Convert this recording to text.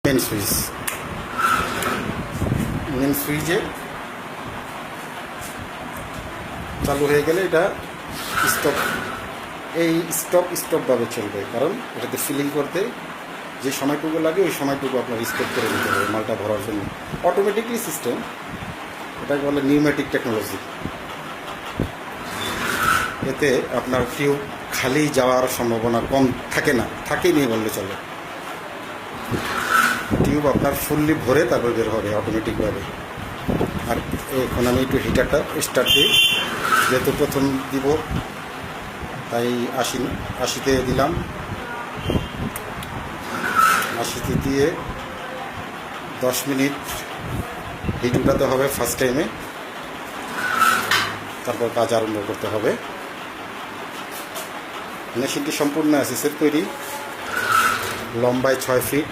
Main switch. Main সুইচে চালু হয়ে গেলে এটা স্টপ, এই স্টপভাবে চলবে, কারণ এটাতে ফিলিং করতে যে সময়টুকু লাগে ওই সময়টুকু আপনার স্টপ করে দিতে হবে মালটা ভরার জন্য। অটোমেটিকলি সিস্টেম, এটাকে বলে নিউমেটিক টেকনোলজি। এতে আপনার টিউব খালি যাওয়ার সম্ভাবনা কম থাকে না, থাকেই নেই বললে চলে। টিউব আপনার ফুললি ভরে তারপর বের হবে অটোমেটিকভাবে। আর এখন আমি একটু হিটারটা স্টার্ট দিই, যেহেতু প্রথম দিব তাই 80-তে দিলাম। 80তে দিয়ে 10 মিনিট হিট উঠাতে হবে ফার্স্ট টাইমে, তারপর কাজ আরম্ভ করতে হবে। মেশিনটি সম্পূর্ণ অ্যাসেসের তৈরি, লম্বায় 6 ফিট,